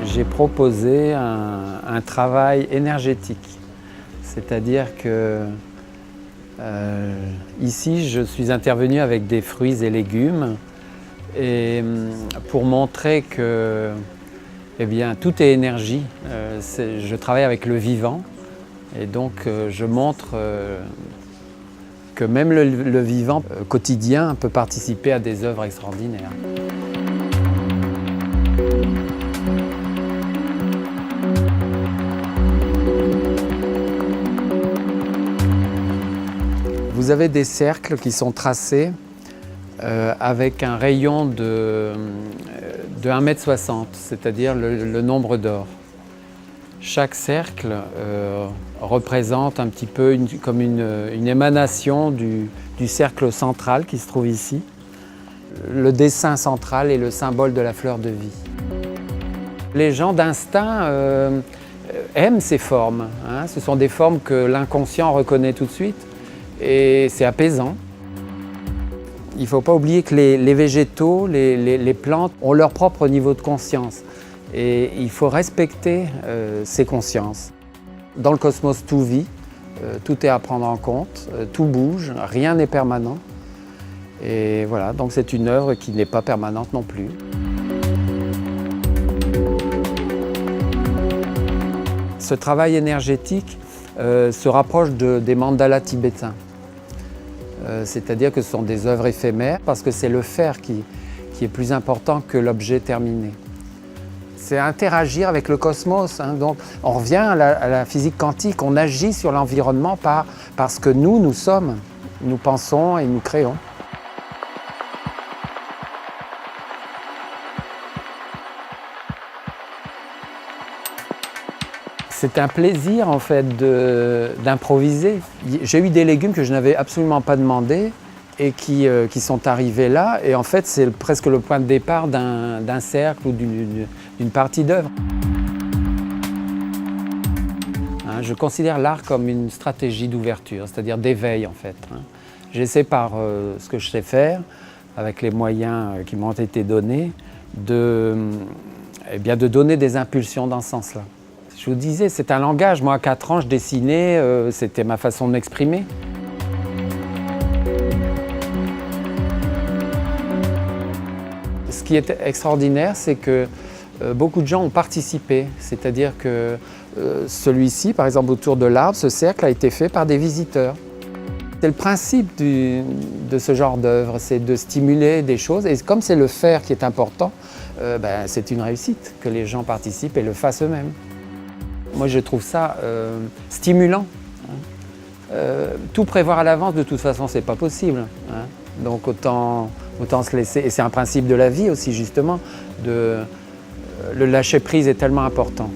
J'ai proposé un travail énergétique, c'est-à-dire que ici je suis intervenu avec des fruits et légumes et pour montrer que eh bien, tout est énergie. Je travaille avec le vivant et donc je montre que même le vivant quotidien peut participer à des œuvres extraordinaires. Vous avez des cercles qui sont tracés avec un rayon de 1,60 m, c'est-à-dire le nombre d'or. Chaque cercle représente un petit peu comme une émanation du cercle central qui se trouve ici. Le dessin central est le symbole de la fleur de vie. Les gens d'instinct aiment ces formes, hein. Ce sont des formes que l'inconscient reconnaît tout de suite et c'est apaisant. Il ne faut pas oublier que les végétaux, les plantes ont leur propre niveau de conscience et il faut respecter ces consciences. Dans le cosmos, tout vit, tout est à prendre en compte, tout bouge, rien n'est permanent. Et voilà, donc c'est une œuvre qui n'est pas permanente non plus. Ce travail énergétique se rapproche des mandalas tibétains. C'est-à-dire que ce sont des œuvres éphémères parce que c'est le faire qui est plus important que l'objet terminé. C'est interagir avec le cosmos, hein. Donc on revient à la physique quantique, on agit sur l'environnement parce que nous sommes, nous pensons et nous créons. C'est un plaisir en fait d'improviser. J'ai eu des légumes que je n'avais absolument pas demandé et qui sont arrivés là. Et en fait, c'est presque le point de départ d'un cercle ou d'une partie d'œuvre. Hein, je considère l'art comme une stratégie d'ouverture, c'est-à-dire d'éveil en fait. Hein. J'essaie par ce que je sais faire, avec les moyens qui m'ont été donnés, de donner des impulsions dans ce sens-là. Je vous disais, c'est un langage. Moi, à 4 ans, je dessinais, c'était ma façon de m'exprimer. Ce qui est extraordinaire, c'est que beaucoup de gens ont participé. C'est-à-dire que celui-ci, par exemple, autour de l'arbre, ce cercle a été fait par des visiteurs. C'est le principe de ce genre d'œuvre, c'est de stimuler des choses. Et comme c'est le faire qui est important, c'est une réussite que les gens participent et le fassent eux-mêmes. Moi, je trouve ça stimulant. Tout prévoir à l'avance, de toute façon, c'est pas possible. Hein. Donc autant se laisser. Et c'est un principe de la vie aussi, justement. Le lâcher-prise est tellement important.